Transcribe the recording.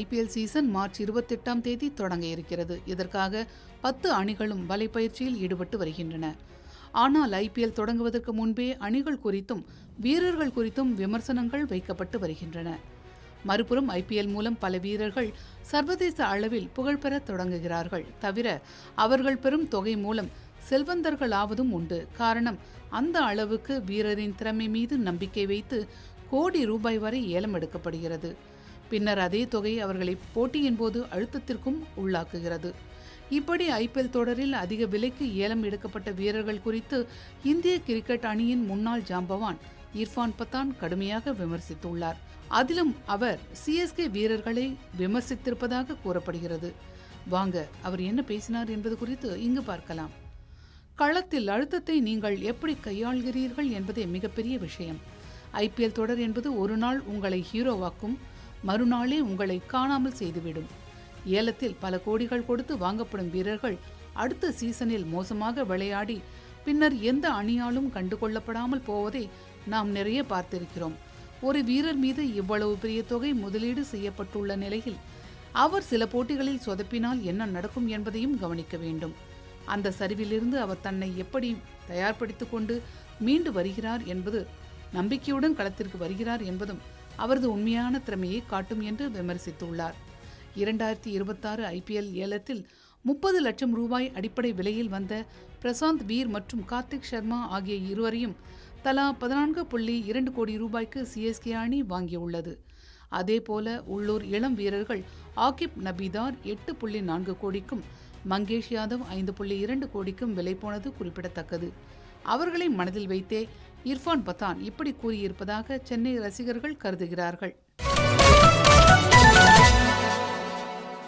IPL season March 28ஆம் தேதி தொடங்க இருக்கிறது. இதற்காக 10 அணிகளும் வலைப்பயிற்சியில் ஈடுபட்டு வருகின்றன. ஆனால் IPL தொடங்குவதற்கு முன்பே அணிகள் குறித்தும் வீரர்கள் குறித்தும் விமர்சனங்கள் வைக்கப்பட்டு வருகின்றன. மறுபுறம் IPL மூலம் பல வீரர்கள் சர்வதேச அளவில் புகழ்பெற தொடங்குகிறார்கள். தவிர அவர்கள் பெறும் தொகை மூலம் செல்வந்தர்களாவதும் உண்டு. காரணம், அந்த அளவுக்கு வீரரின் திறமை மீது நம்பிக்கை வைத்து கோடி ரூபாய் வரை ஏலம் எடுக்கப்படுகிறது. பின்னர் அதே தொகை அவர்களை போட்டியின் போது அழுத்தத்திற்கும் உள்ளாக்குகிறது. இப்படி IPL தொடரில் அதிக விலைக்கு ஏலம் எடுக்கப்பட்ட வீரர்கள் குறித்து இந்திய கிரிக்கெட் அணியின் முன்னாள் ஜாம்பவான் இர்ஃபான் பத்தான் கடுமையாக விமர்சித்துள்ளார். அதிலும் அவர் CSK வீரர்களை விமர்சித்திருப்பதாக கூறப்படுகிறது. வாங்க அவர் என்ன பேசினார் என்பது குறித்து இங்கு பார்க்கலாம். களத்தில் அழுத்தத்தை நீங்கள் எப்படி கையாள்கிறீர்கள் என்பதே மிகப்பெரிய விஷயம். IPL தொடர் என்பது ஒரு நாள் உங்களை ஹீரோவாக்கும், மறுநாளே உங்களை காணாமல் செய்துவிடும். ஏலத்தில் பல கோடிகள் கொடுத்து வாங்கப்படும் வீரர்கள் அடுத்த சீசனில் மோசமாக விளையாடி பின்னர் எந்த அணியாலும் கண்டுகொள்ளப்படாமல் போவதை நாம் நிறைய பார்த்திருக்கிறோம். ஒரு வீரர் மீது இவ்வளவு பெரிய தொகை முதலீடு செய்யப்பட்டுள்ள நிலையில் அவர் சில போட்டிகளில் சொதப்பினால் என்ன நடக்கும் என்பதையும் கவனிக்க வேண்டும். அந்த சரிவிலிருந்து அவர் தன்னை எப்படி தயார்படுத்திக் கொண்டு மீண்டு வருகிறார் என்பது, நம்பிக்கையுடன் களத்திற்கு வருகிறார் என்பதும் அவரது உண்மையான திறமையை காட்டும் என்று விமர்சித்துள்ளார். 2026 IPL ஏலத்தில் 30 லட்சம் ரூபாய் அடிப்படை விலையில் வந்த பிரசாந்த் வீர் மற்றும் கார்த்திக் சர்மா ஆகிய இருவரையும் தலா 14.2 கோடி ரூபாய்க்கு CSK அணி வாங்கியுள்ளது. அதேபோல உள்ளூர் இளம் வீரர்கள் ஆகிப் நபீதார் 8.4 கோடிக்கும் மங்கேஷ் யாதவ் 5.2 கோடிக்கும் விலை போனது குறிப்பிடத்தக்கது. அவர்களை மனதில் வைத்தே இர்ஃபான் பத்தான் இப்படி கூறியிருப்பதாக சென்னை ரசிகர்கள் கருதுகிறார்கள்.